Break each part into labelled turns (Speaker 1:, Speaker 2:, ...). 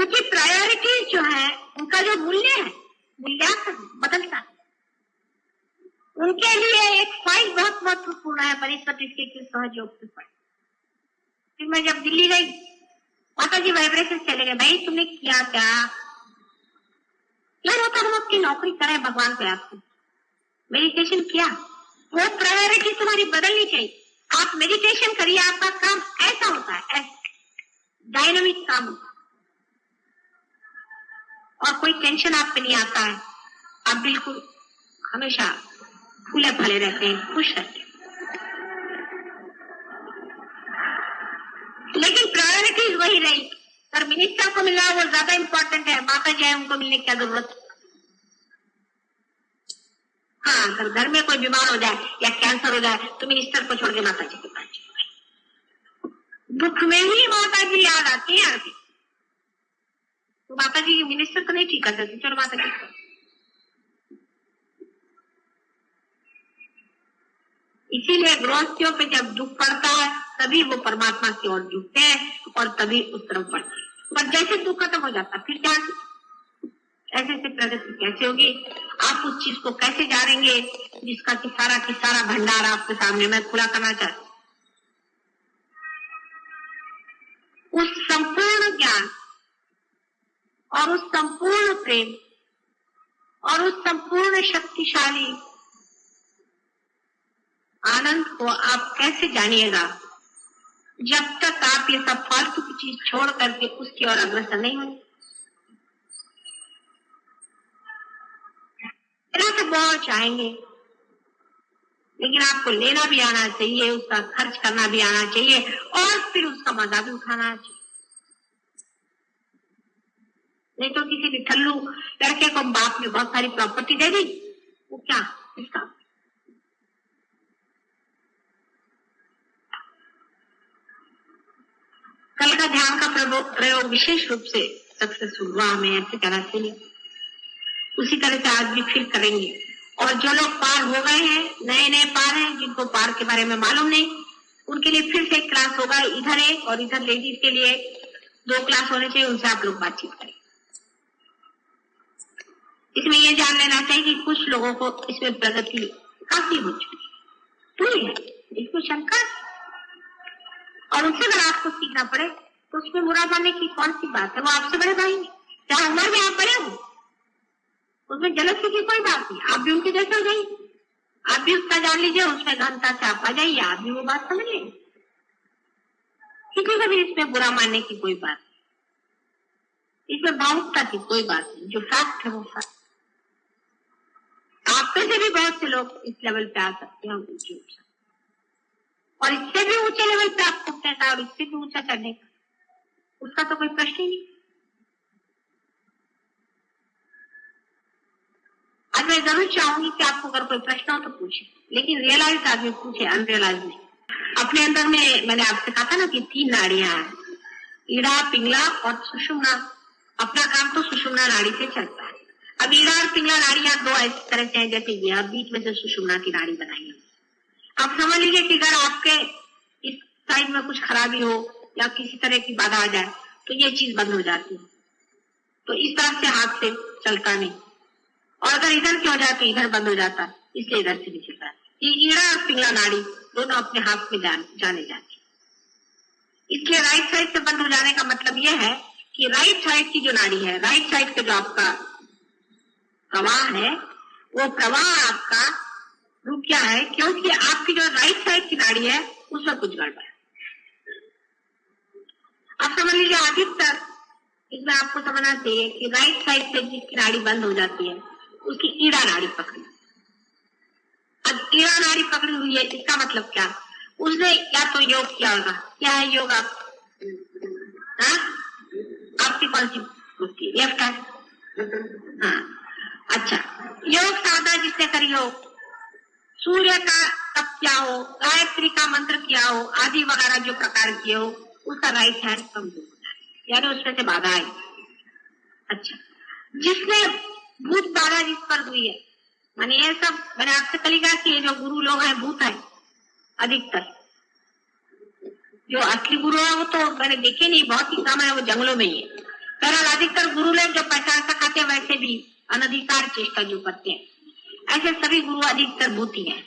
Speaker 1: क्योंकि प्रायोरिटीज जो है उनका जो मूल्य है, मूल्यांकन बदलता है। उनके लिए एक फाइल बहुत महत्वपूर्ण है वनस्पति के सहयोग से। फिर मैं जब दिल्ली गई, माता जी वाइब्रेशन चले गए, भाई तुमने किया क्या? यार होता हम अपनी नौकरी करें भगवान को याद करें, मेडिटेशन किया, वो प्रायोरिटी तुम्हारी बदलनी चाहिए। आप मेडिटेशन करिए, आपका काम ऐसा होता है, ऐसा डायनामिक काम होता है और कोई टेंशन आप पे नहीं आता है। आप बिल्कुल हमेशा फूले फले रहते हैं, खुश रहते हैं। लेकिन प्रायोरिटीज वही रही, पर मिनिस्टर को मिलना वो ज्यादा इंपॉर्टेंट है, माता जी है उनको मिलने की क्या जरूरत? हाँ, अगर घर में कोई बीमार हो जाए या कैंसर हो जाए तो मिनिस्टर को छोड़ के माता जी के पास जाए। दुख में ही माता जी याद आती है आगे, तो माता जी मिनिस्टर को नहीं ठीक कर सकती, चलो माता जी। इसीलिए गृहस्थियों पे जब दुख पड़ता है तभी वो परमात्मा की ओर झुकते हैं और तभी उस तरफ बढ़ते हैं। पर जैसे दुख खत्म हो जाता फिर क्या, ऐसे से प्रगति कैसे होगी? आप उस चीज को कैसे जानेंगे जिसका कि सारा भंडार आपके सामने मैं खुला करना चाहती हूँ। उस संपूर्ण ज्ञान और उस संपूर्ण प्रेम और उस संपूर्ण शक्तिशाली आनंद को आप कैसे जानिएगा जब तक आप ये सब फालतू की चीज छोड़ करके उसकी ओर अग्रसर नहीं होंगे। तो बहुत चाहेंगे, लेकिन आपको लेना भी आना चाहिए, उसका खर्च करना भी आना चाहिए और फिर उसका मजा भी उठाना चाहिए। नहीं तो किसी भी ठल्लू लड़के को बाप ने बहुत सारी प्रॉपर्टी दे दी, वो क्या इसका? कल का ध्यान का प्रयोग विशेष रूप से सक्सेसफुल हुआ, हमें ऐसे कहना चाहिए। उसी तरह से आज भी फिर करेंगे। और जो लोग पार हो गए हैं, नए पार हैं, जिनको पार के बारे में मालूम नहीं, उनके लिए फिर से एक क्लास होगा, इधर एक और इधर लेडीज के लिए 2 क्लास होने चाहिए, उनसे आप लोग बातचीत करें। इसमें ये जान लेना चाहिए कि कुछ लोगों को इसमें प्रगति काफी हो चुकी पूरी है, इसको शंका, और उनसे अगर आपको सीखना पड़े तो उसमें बुरा मानने की कौन सी बात है? वो आपसे बड़े भाई हैं, चाहे उम्र में आप बड़े हो, उसमें जलसी की कोई बात नहीं। आप भी उनके जैसे हो जाइए, आप भी उसका जान लीजिए, उसमें घनता से आप आ जाइए, आप भी वो बात समझ लीजिए। किसी को भी इसमें बुरा मानने की कोई बात नहीं, इसमें भावुकता की कोई बात नहीं। जो फैक्ट है वो फैक्ट। आप पे से भी बहुत से लोग इस लेवल पे आ सकते हैं ऊंचे, और इससे भी ऊंचे लेवल पे आप उठने का और इससे भी ऊंचा चढ़ने का, उसका तो कोई प्रश्न ही नहीं। आज मैं जरूर चाहूंगी कि आपको अगर कोई प्रश्न हो तो पूछे, लेकिन रियलाइज आदमी पूछे, अनरियलाइज नहीं। अपने अंदर में मैंने आपसे कहा था ना कि 3 नाड़ियां हैं, ईड़ा, पिंगला और सुषुम्ना। अपना काम तो सुषुम्ना नाड़ी से चलता है। अब ईड़ा और पिंगला नाड़ियां 2 इस तरह से हैं जैसे ये, और बीच में से सुषुम्ना की नाड़ी बनाई है। आप समझ लीजिए कि अगर आपके इस साइड में कुछ खराबी हो या किसी तरह की बाधा आ जाए तो ये चीज बंद हो जाती है, तो इस तरह से हाथ से चलता नहीं, और अगर इधर की हो जाए तो इधर बंद हो जाता है, इसलिए इधर से भी चलता है। ये ईड़ा और पिंगला नाड़ी दोनों अपने हाथ में जाने जाती। इसलिए राइट साइड से बंद हो जाने का मतलब यह है कि राइट साइड की जो नाड़ी है, राइट साइड का जो आपका प्रवाह है, वो प्रवाह आपका रुक गया है, क्योंकि आपकी जो राइट साइड की नाड़ी है उसमें कुछ गड़बड़ है। आप समझ लीजिए, अधिकतर इसमें आपको समझना चाहिए कि राइट साइड से जिसकी नाड़ी बंद हो जाती है उसकी ईड़ा नाड़ी पकड़ी। अब ईड़ा नाड़ी पकड़ी हुई है, इसका मतलब क्या? उसने या तो योग किया होगा। क्या है योग? आपकी कौन सी बुद्धि? लेफ्ट है। हाँ, अच्छा, योग साधना जिसने करी हो, सूर्य का तप किया हो, गायत्री का मंत्र किया हो, आदि वगैरह जो प्रकार किए हो, उसका राइट हैंड कमजोर हो जाए, यानी उसमें से बाधा आई। अच्छा, जिसने भूत बाधा जिस पर हुई है, माने ये सब मैंने आपसे कल कहा कि ये जो गुरु लोग हैं भूत है अधिकतर। जो असली गुरु है वो तो मैंने देखे नहीं, बहुत ही कम है, वो जंगलों में ही है। बहरहाल अधिकतर गुरु लोग जो पहचान सिखाते हैं वैसे भी अनधिकार चेष्टा जो करते हैं, ऐसे सभी गुरु अधिकतर भूती हैं।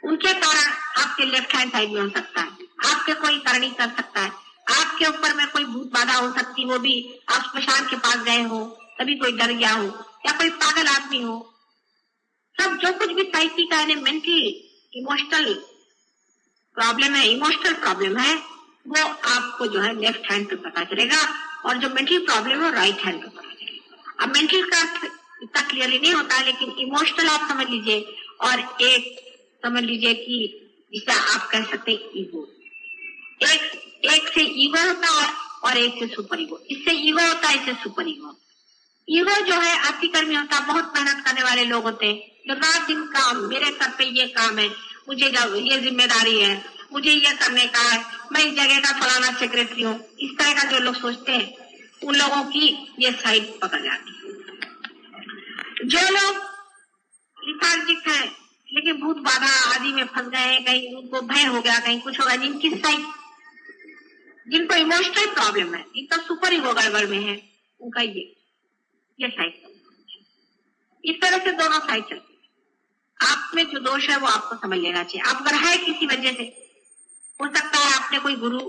Speaker 1: उनके कारण आपके लेफ्ट हैंड साइड में हो सकता है, आपके कोई करनी कर सकता है, आपके ऊपर में कोई भूत बाधा हो सकती, वो भी आप स्मशान के पास गए हो तभी कोई डर गया हो, या कोई पागल आदमी हो। सब जो कुछ भी साइकी का मेंटली इमोशनल प्रॉब्लम है, इमोशनल प्रॉब्लम है, वो आपको जो है लेफ्ट हैंड पे पता चलेगा, और जो मेंटल प्रॉब्लम है राइट हैंड पे पता चलेगा। अब मेंटल का इतना क्लियरली नहीं होता है, लेकिन इमोशनल आप समझ लीजिए, और एक समझ लीजिए कि जिसे आप कह सकते हैं ईगो। एक से ईगो होता है और एक से सुपर ईगो। इससे ईगो होता है, इससे सुपर ईगो। ईगो जो है अतिकर्मी होता है, बहुत मेहनत करने वाले लोग होते हैं, जो रात दिन काम, मेरे सर पे ये काम है, मुझे ये जिम्मेदारी है, मुझे ये करने का है, मैं इस जगह का फलाना सेक्रेटरी हूँ, इस तरह का जो लोग सोचते हैं, उन लोगों की ये साइड पकड़ जाती है। जो लोग लिथार्जिक है लेकिन भूत बाधा आदि में फंस गए, कहीं उनको भय हो गया, कहीं कुछ होगा, जिनकी साइड, जिनको इमोशनल प्रॉब्लम है, जिनका सुपर ईगो गड़बड़ में है, उनका ये साइड। इस तरह से दोनों साइड चलती है। आप में जो दोष है वो आपको समझ लेना चाहिए। आप अगर है किसी वजह से, हो सकता है आपने कोई गुरु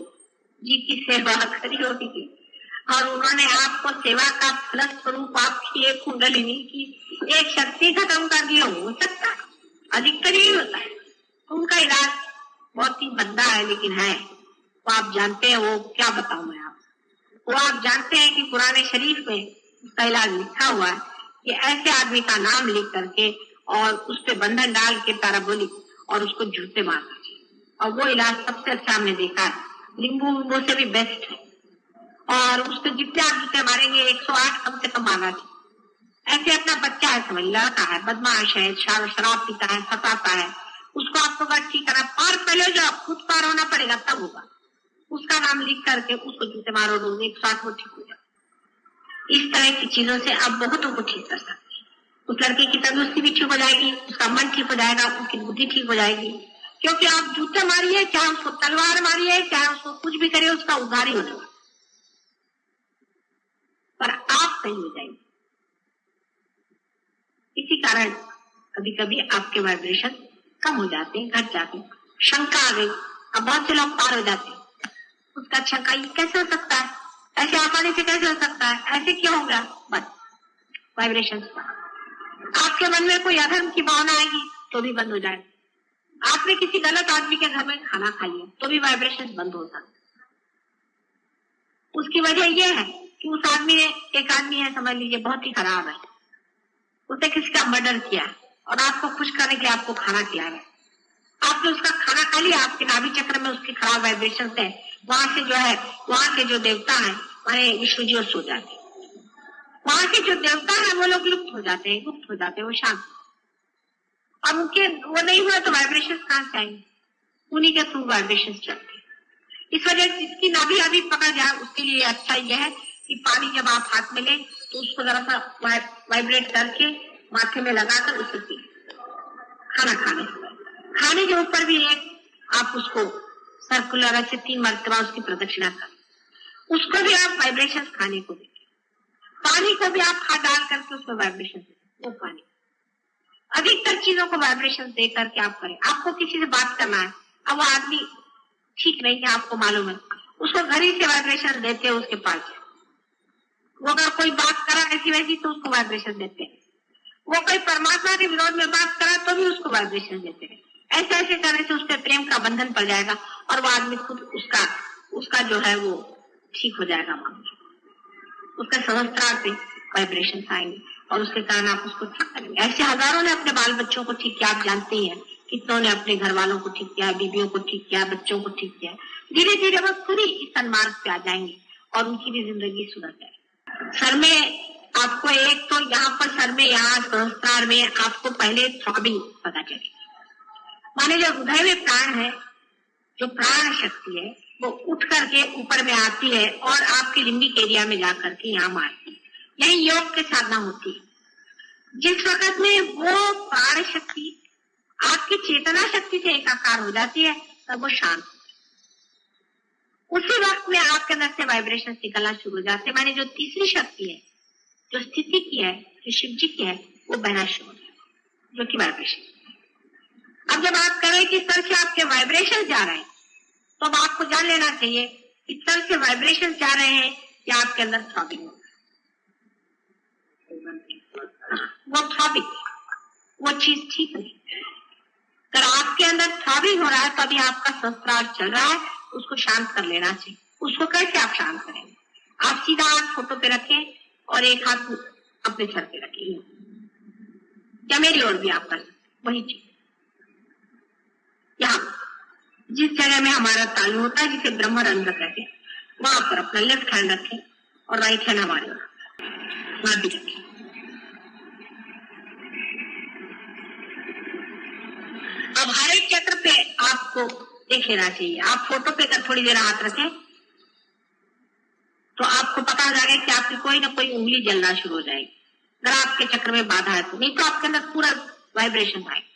Speaker 1: जी की सेवा करी होगी और उन्होंने आपको सेवा का फलस्वरूप आपकी एक कुंडलिनी की एक शक्ति खत्म कर दी, हो सकता है, अधिकतर ही होता है। उनका इलाज बहुत ही भद्दा है, लेकिन है, वो आप जानते हैं, वो क्या बताऊं मैं आपको। वो आप जानते हैं कि पुराने शरीफ में उसका इलाज लिखा हुआ है कि ऐसे आदमी का नाम लिख करके और उस पर बंधन डाल के पैराबोलिक और उसको जूते मारना चाहिए, और वो इलाज सबसे अच्छा हमने देखा है, नींबू वो से भी बेस्ट है। और उस पर जितने आप जूते मारेंगे 108 कम से कम मारना चाहिए। ऐसे अपना बच्चा है, समझ लड़का है, बदमाश है, शराब पीता है, फंसाता है, उसको आपको बस ठीक करना, पार पहले जो खुद पार होना पड़ेगा तब होगा। उसका नाम लिख करके उसको जूते मारो, 108 वो ठीक हो जाए। इस तरह की चीजों से आप बहुतों को ठीक कर सकते हैं। उस लड़के की तंदुरुस्ती भी ठीक हो जाएगी, उसका मन ठीक हो जाएगा, उसकी बुद्धि ठीक हो जाएगी, क्योंकि आप जूते मारिए, चाहे उसको तलवार मारिए, चाहे उसको कुछ भी करिए, उसका उद्धार ही होने वाला, पर आप सही हो जाएंगे। इसी कारण कभी कभी आपके वाइब्रेशन कम हो जाते हैं, घट जाते हैं। शंका आ गई, अब बहुत से लोग पार हो जाते हैं। उसका शंका ये कैसे हो सकता है, ऐसे आसानी से कैसे हो सकता है, ऐसे क्यों होगा, बस वाइब्रेशन। आपके मन में कोई अधर्म की भावना आएगी तो भी बंद हो जाएगा। आपने किसी गलत आदमी के घर में खाना खा लिया तो भी वाइब्रेशन बंद हो सकता। उसकी वजह यह है कि उस आदमी ने, एक आदमी है समझ लीजिए बहुत ही खराब है, उसने किसी का मर्डर किया और आपको खुश करने के लिए आपको खाना खिलाया, आपने उसका खाना खा लिया, आपके नाभि चक्र में उसकी खराब वाइब्रेशन है, वहां से जो है, वहां के जो देवता है माने विष्णु जी सो जाते हैं, वहां के जो देवता है वो लोग लुप्त हो जाते हैं, गुप्त हो जाते हैं, वो शांत। अब उनके वो नहीं हुआ तो वाइब्रेशन कहां से आएंगे, उन्हीं के थ्रू वाइब्रेशन चलते हैं। इस वजह से जिसकी नाभि अभी पकड़ जाए उसके लिए अच्छा यह है कि पानी जब आप हाथ में ले तो उसको जरा सा वाइब्रेट करके माथे में लगाकर उसे पी। खाना खाने के ऊपर भी एक आप उसको सर्कुलर ऐसे 3 मरतबा उसकी प्रदक्षिणा कर, उसको भी आप वाइब्रेशन खाने को दें। पानी को भी आप हाथ डाल करके उसको वाइब्रेशन दें, वो पानी। अधिकतर चीजों को वाइब्रेशन दे करके आप करें। आपको किसी से बात करना है, अब वो आदमी ठीक नहीं है, आपको मालूम है, उसको घर ही से वाइब्रेशन देते हैं उसके पास। वो अगर कोई बात करा ऐसी वैसी तो उसको वाइब्रेशन देते हैं। वो कोई परमात्मा के विरोध में बात करा तो भी उसको वाइब्रेशन देते हैं। ऐसे ऐसे करने से उसके प्रेम का बंधन पड़ जाएगा और वो आदमी खुद उसका जो है वो ठीक हो जाएगा, उसका सहस्त्रार पे वाइब्रेशन आएंगे और उसके कारण आप उसको ठीक करेंगे। ऐसे हजारों ने अपने बाल बच्चों को ठीक किया, आप जानते ही हैं, कितनों ने अपने घर वालों को ठीक किया, बीवियों को ठीक किया, बच्चों को ठीक किया। धीरे धीरे वो खुद ही इस सन्मार्ग पे आ जाएंगे और उनकी भी जिंदगी सुधर जाएगी। सर में आपको एक तो यहाँ पर सर में, यहाँ सहस्त्रार में आपको पहले थ्रॉबिंग पता चलेगी। माने जो हृदय में प्राण है, जो प्राण शक्ति है, वो उठ करके ऊपर में आती है और आपके लिम्बिक एरिया में जाकर के यहाँ मारती है। यही योग की साधना होती है। जिस वक्त में वो प्राण शक्ति आपकी चेतना शक्ति से एकाकार हो जाती है तब वो शांत, उसी वक्त में आपके अंदर से वाइब्रेशन निकलना शुरू हो जाते। माने जो तीसरी शक्ति है, जो स्थिति की है, जो शिव जी की है, वो बहना शुरू हो जाए, जो कि वाइब्रेशन। अब जब आप कह रहे कि सर से आपके वाइब्रेशन जा रहे हैं, तो अब आपको जान लेना चाहिए कि सर से वाइब्रेशन जा रहे हैं या आपके अंदर थ्रॉबिंग हो, वो थ्रॉबिंग, वो चीज ठीक नहीं। अगर आपके अंदर थ्रॉबिंग हो रहा है तो अभी आपका संस्कार चल रहा है, उसको शांत कर लेना चाहिए। उसको कैसे आप शांत करेंगे? आप सीधा हाथ फोटो पे रखें और एक हाथ अपने सर पे रखिए, या मेरी ओर भी आप कर सकते। वही चीज यहाँ जिस जगह में हमारा तालु होता है, जिसे ब्रह्मरंध्र कहते हैं, वहां पर अपना लेफ्ट हैंड रखें और राइट हैंड हमारे वहां भी रखें। अब हर एक चक्र पे आपको देख लेना चाहिए। आप फोटो पे कर थोड़ी देर हाथ रखें तो आपको पता हो जाएगा कि आपकी कोई ना कोई उंगली जलना शुरू हो जाएगी, अगर आपके चक्र में बाधा है तो। नहीं तो आपके अंदर पूरा वाइब्रेशन आएगा,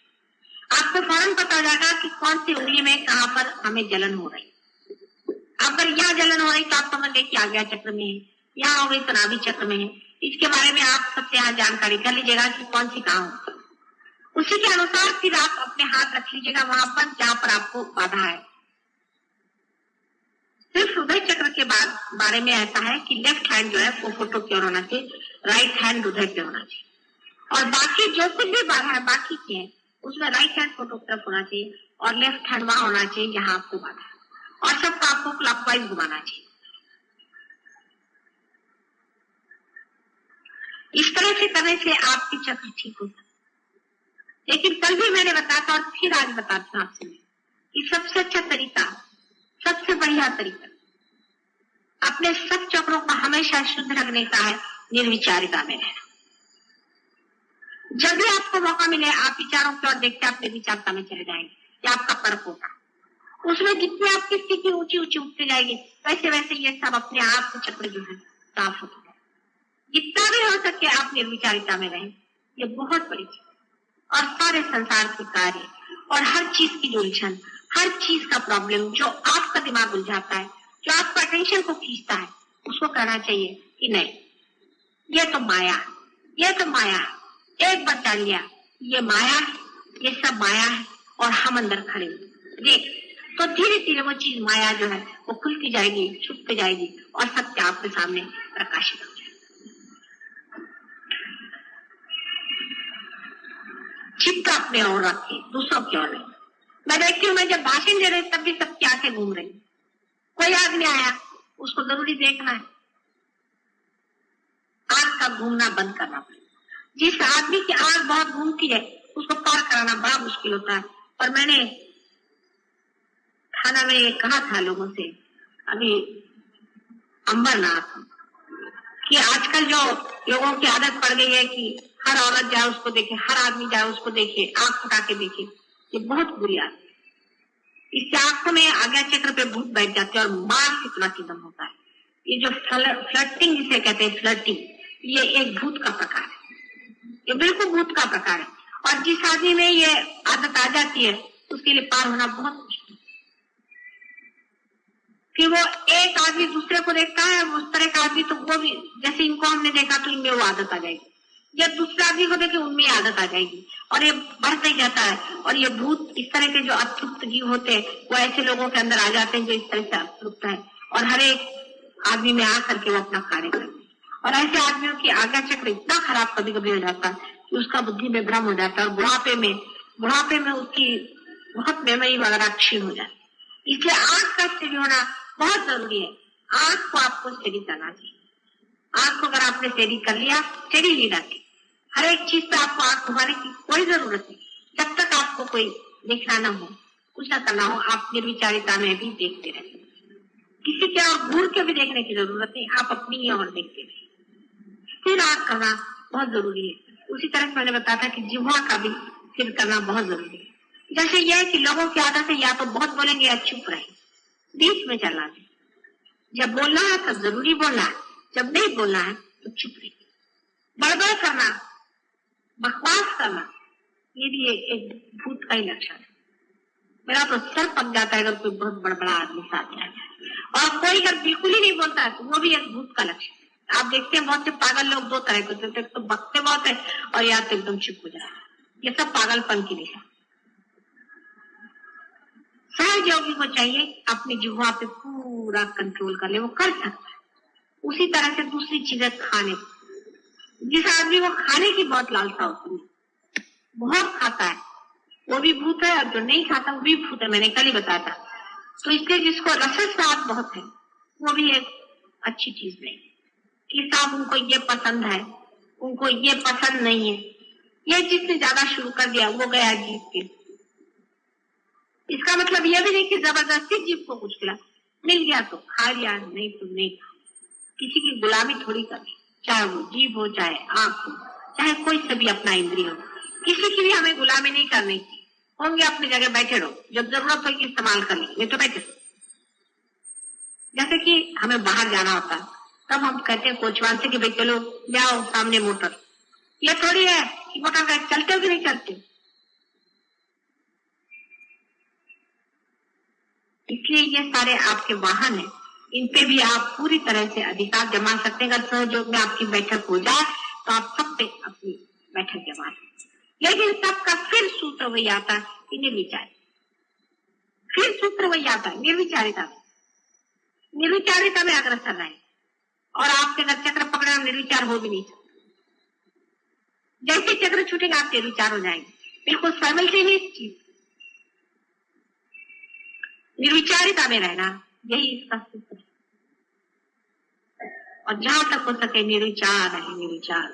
Speaker 1: आपको फौरन पता हो जाएगा कि कौन सी उंगली में कहां पर हमें जलन हो रही। अगर यहाँ जलन हो रही तो आप समझ गए कि आज्ञा चक्र में है, यहाँ हो गई तो नाभि चक्र में है। इसके बारे में आप सबसे यहाँ जानकारी कर लीजिएगा कि कौन सी कहाँ हो। उसी के अनुसार फिर आप अपने हाथ रख लीजिएगा वहां पर जहां पर आपको बाधा है। सिर्फ हृदय चक्र के बारे में ऐसा है कि लेफ्ट हैंड जो है वो फोटो की ओर होना चाहिए, राइट हैंड हृदय पे होना चाहिए, और बाकी जो कुछ भी बाधा है बाकी की है उसमें राइट हैंड फोटो की तरफ होना चाहिए और लेफ्ट हैंड वहां होना चाहिए जहां आपको बाधा है, और सबको आपको क्लॉकवाइज घुमाना चाहिए। इस तरह से करने से आपकी चक्र ठीक होता। लेकिन कल भी मैंने बताया था और फिर आज बताता हूं आपसे कि सबसे अच्छा तरीका, सबसे बढ़िया तरीका अपने सब चक्रों को हमेशा शुद्ध रखने का है निर्विचारिता में रहना। जब भी आपको मौका मिले आप विचारों की ओर देखते अपने विचारता में चले जाएंगे, ये आपका पर्व होगा। उसमें जितनी आपकी स्थिति ऊंची ऊंची उठती जाएगी वैसे वैसे ये सब अपने आप से चक्र जो है साफ होता है। जितना भी हो सके आप निर्विचारिता में रहें, ये बहुत बड़ी चीज। और सारे संसार के कार्य और हर चीज की जो उलझन, हर चीज का प्रॉब्लम जो आपका दिमाग उलझाता है, जो आपका अटेंशन को खींचता है, उसको कहना चाहिए कि नहीं, ये तो माया, ये तो माया है। एक बार जान लिया ये माया है, ये सब माया है और हम अंदर खड़े देख, तो धीरे धीरे वो चीज माया जो है वो खुलती जाएगी, छुपती जाएगी और सत्य आपके सामने प्रकाशित हो जाएगा। चित्त अपने ओर रखे, दूसरों की ओर नहीं। मैं देखती हूँ मैं जब भाषण दे रही तब भी सबकी आंखें घूम रही। कोई आदमी आया उसको जरूरी देखना है, आंख का घूमना बंद करना पड़ेगा। जिस आदमी की आंख बहुत घूमती है उसको पार कराना बड़ा मुश्किल होता है। और मैंने खाना में ये कहा था लोगों से अभी अंबरनाथ कि आजकल जो लोगों की आदत पड़ गई है कि हर औरत जाए उसको देखे, हर आदमी जाए उसको देखे, आंख फटा के देखे, ये बहुत बुरी आदत है। इससे आंखों में आज्ञा चक्र पे भूत बैठ जाते हैं और मानसिक नतीजम होता है। ये जो फ्लर्टिंग जिसे कहते हैं, फ्लर्टिंग, ये एक भूत का प्रकार है, ये बिल्कुल भूत का प्रकार है। और जिस आदमी में ये आदत आ जाती है उसके लिए पार होना बहुत मुश्किल। कि वो एक आदमी दूसरे को देखता है उस तरह का आदमी, तो वो भी जैसे इनको हमने देखा तो इनमें वो आदत आ जाएगी, जब दूसरे आदमी को देखे उनमें आदत आ जाएगी और ये बढ़ता ही जाता है। और ये भूत इस तरह के जो अतृप्त जीव होते हैं वो ऐसे लोगों के अंदर आ जाते हैं जो इस तरह से अतृप्त है और हर एक आदमी में आ करके वो अपना कार्य करते हैं। और ऐसे आदमियों की आज्ञा चक्र इतना खराब कभी कभी हो जाता है कि उसका बुद्धि में भ्रम हो जाता है और बुढ़ापे में उसकी बहुत मेमोरी वगैरह क्षीण हो जाती है। इसलिए आंख का स्टडी होना बहुत जरूरी है। आंख को आपको स्टडी करना चाहिए। आंख को अगर आपने स्टडी कर लिया, स्टडी नहीं रखे, हर एक चीज पे आपको आंख घुमाने की कोई जरूरत नहीं। जब तक आपको कोई देखना ना हो, कुछ ना करना हो, आप निर्विचारिता में भी देखते रहे। किसी के और घूर के भी देखने की जरूरत नहीं, आप अपनी ही और देखते रहे। स्थिर आंख करना बहुत जरूरी है। उसी तरह से मैंने बताया था कि जिह्वा का भी स्थिर करना बहुत जरूरी है। जैसे यह है कि लोगों की आदत है या तो बहुत बोलेंगे या चुप रहे, बीच में चलना चाहिए। जब बोलना है तब जरूरी बोलना है, जब नहीं बोलना है तो चुप रहे। बड़बड़ करना, बकवास करना, ये भी एक भूत का ही लक्षण है। मेरा तो सर पक जाता है अगर कोई बहुत बड़ा आदमी साथ में आ जाए। और कोई अगर बिल्कुल ही नहीं बोलता है तो वो भी एक भूत का लक्षण है। आप देखते हैं बहुत से पागल लोग दो तरह के होते हैं, तो बकते बहुत है और या तो एकदम चुप हो जाए। ये सब पागलपन की दिशा। सहज योगी को चाहिए अपनी जिह्वा पे पूरा कंट्रोल कर ले, वो कर सकता है। उसी तरह से दूसरी चीजें खाने, जिस आदमी को खाने की बहुत लालसा होती है, बहुत खाता है, वो भी भूत है, और जो नहीं खाता वो भी भूत है। मैंने कल ही बताया था। तो इसलिए जिसको रस स्वाद बहुत है वो भी एक अच्छी चीज नहीं कि साहब उनको ये पसंद है, उनको ये पसंद नहीं है। ये जिसने ज्यादा शुरू कर दिया वो गया जीत के। इसका मतलब यह भी नहीं कि जबरदस्ती जीव को कुछ खिला, मिल गया तो खा लिया, नहीं तो नहीं खा। किसी की गुलामी थोड़ी करनी, चाहे वो जीव हो, चाहे आंख हो, चाहे कोई से भी अपना इंद्रिय हो, किसी की भी हमें गुलामी नहीं करनी चाहिए। होंगे अपनी जगह बैठे रहो, जब जरूरत होगी इस्तेमाल कर लेंगे, नहीं तो बैठे। जैसे कि हमें बाहर जाना होता है तब हम कहते हैं कोचवान से कि भाई चलो जाओ सामने मोटर। ये थोड़ी है कि मोटर गाड़ी चलते हो कि नहीं चलते। इसलिए ये सारे आपके वाहन है, इन पे भी आप पूरी तरह से अधिकार जमा सकते हैं। अगर सहयोग में आपकी बैठक हो जाए तो आप सब पे अपनी बैठक जमा सकते। लेकिन सबका फिर सूत्र वही आता है कि निर्विचार, फिर सूत्र वही आता है निर्विचारिता में। निर्विचारिता में अग्रसर रहे और आपके अगर चक्र पकड़े निर्विचार हो भी नहीं सकते। जैसे चक्र छूटेगा आप निर्विचार हो जाएंगे, बिल्कुल साइमल्टेनियस चीज। निर्विचारिता में रहना यही इसका सूत्र है। और जहां तक हो सके निर्विचार रहे, निर्विचार,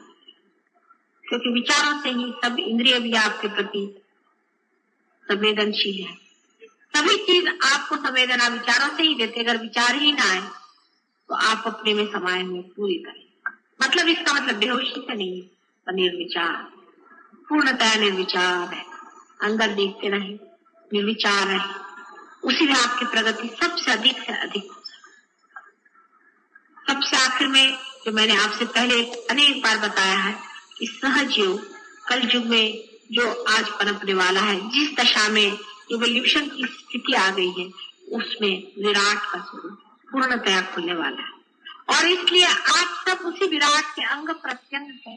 Speaker 1: क्योंकि विचारों से ही सब इंद्रिय भी आपके प्रति संवेदनशील है। सभी चीज आपको संवेदना विचारों से ही देते। अगर विचार ही ना आए तो आप अपने में समाये हुए पूरी तरह, मतलब इसका मतलब बेहोशी से नहीं है, पर निर्विचार, पूर्णतः निर्विचार है। अंदर देखते रहे, निर्विचार रहे, उसी में आपकी प्रगति सबसे अधिक से अधिक हो सकती। सबसे आखिर में जो मैंने आपसे पहले अनेक बार बताया है कि सहज योग कल युग में जो आज पनपने वाला है, जिस दशा में इवोल्यूशन की स्थिति आ गई है, उसमें विराट का स्वरूप पूर्णतया खुलने वाला है। और इसलिए आप सब उसी विराट के अंग प्रत्यंग है।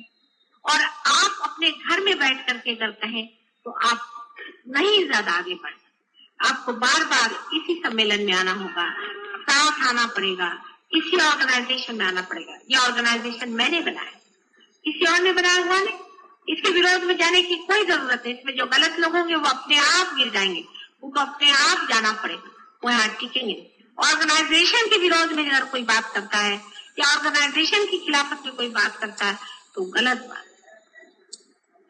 Speaker 1: और आप अपने घर में बैठ करके अगर कहें तो आप नहीं ज्यादा आगे बढ़ सकते। आपको बार बार इसी सम्मेलन में आना होगा, साथ आना पड़ेगा, इसी ऑर्गेनाइजेशन में आना पड़ेगा। ये ऑर्गेनाइजेशन मैंने बनाया, किसी और ने बनाया हुआ नहीं। इसके विरोध में जाने की कोई जरूरत है। इसमें जो गलत लोग होंगे वो अपने आप गिर जाएंगे, उनको अपने आप जाना पड़ेगा, वो यहाँ टिकेंगे। ऑर्गेनाइजेशन के विरोध में अगर कोई बात करता है या ऑर्गेनाइजेशन की खिलाफत में कोई बात करता है तो गलत बात।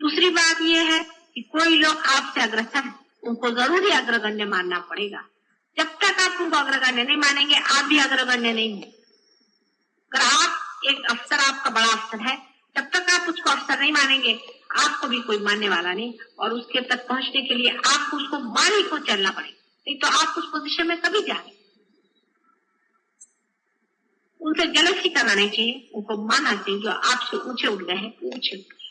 Speaker 1: दूसरी बात यह है कि कोई लोग आपसे अग्रसर है, उनको जरूरी अग्रगण्य मानना पड़ेगा। जब तक आप उनको अग्रगण्य नहीं मानेंगे आप भी अग्रगण्य नहीं होंगे। अगर आप एक अफसर, आपका बड़ा अफसर है, जब तक आप उसको अफसर नहीं मानेंगे आपको भी कोई मानने वाला नहीं। और उसके तक पहुंचने के लिए आपको उसको मान को चलना पड़ेगा, नहीं तो आप उस पोजीशन में कभी जाए। उनसे जलसी करना नहीं चाहिए, उनको मानना चाहिए। जो आपसे ऊंचे उठ गए हैं ऊंचे उठ गए,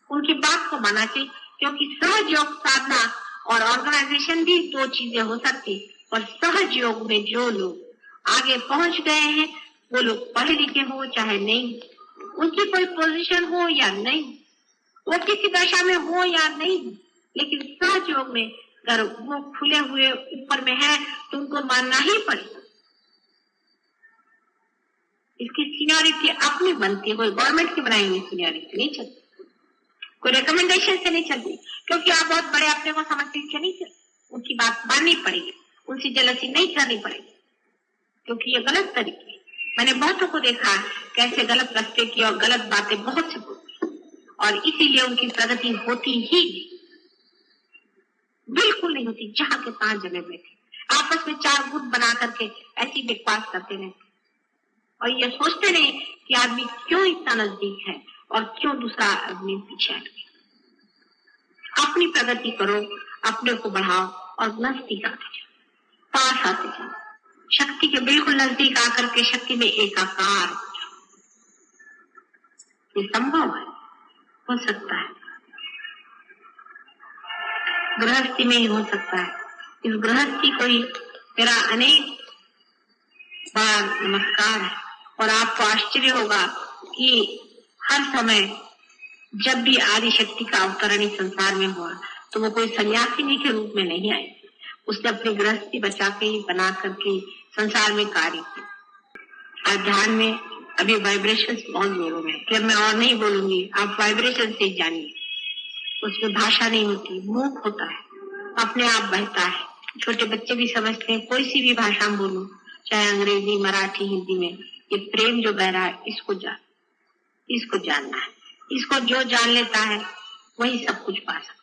Speaker 1: उनकी बात को मानना चाहिए। क्योंकि सहज योग साधना और ऑर्गेनाइजेशन भी दो चीजें हो सकती। और सहज योग में जो लोग आगे पहुंच गए हैं वो लोग पढ़े लिखे हो चाहे नहीं, उनकी कोई पोजीशन हो या नहीं, वो किसी दशा में हो या नहीं, लेकिन सहज योग में अगर वो खुले हुए ऊपर में है तो उनको मानना ही पड़ेगा। इसकी सीनियरिटी अपनी बनती है, कोई गवर्नमेंट की बनाई हुई सीनियरिटी नहीं चलती, कोई रिकमेंडेशन से नहीं चलती। क्योंकि आप बहुत बड़े अपने को समझते हैं नहीं चलती, उनकी बात माननी पड़ेगी, उनसे जलसी नहीं करनी पड़ेगी, क्योंकि ये गलत तरीके। मैंने बहुतों को देखा कैसे गलत रास्ते की और गलत बातें बहुत से बोलती, और इसीलिए उनकी प्रगति होती ही बिल्कुल नहीं होती। जहां के पांच जने बैठे आपस में चार गुट बना करके ऐसी बकवास करते रहते और ये सोचते नहीं कि आदमी क्यों इतना नजदीक है और क्यों दूसरा आदमी पीछे हट गया। अपनी प्रगति करो, अपने को बढ़ाओ और नजदीक आते जाओ, पास आते जाओ, शक्ति के बिल्कुल नजदीक आकर के शक्ति में एकाकार हो जाओ। ये संभव है, हो सकता है, गृहस्थी में ही हो सकता है, इस गृहस्थी को ही मेरा अनेक बार नमस्कार है। और आपको आश्चर्य होगा कि हर समय जब भी आदि शक्ति का अवतरण इस संसार में हुआ तो वो कोई सन्यासिनी के रूप में नहीं आई। उसने अपनी गृहस्थी बचा के ही बना करके संसार में कार्य किया। आज ध्यान में अभी वाइब्रेशन बहुत जोरों में, जब मैं और नहीं बोलूंगी, आप वाइब्रेशन से जानिए। उसमें भाषा नहीं होती, मुख होता है, अपने आप बहता है। छोटे बच्चे भी समझते हैं, कोई सी भी भाषा में बोलो, चाहे अंग्रेजी, मराठी, हिंदी में, ये प्रेम जो बह रहा है इसको जानना है। इसको जो जान लेता है वही सब कुछ पा सकता है।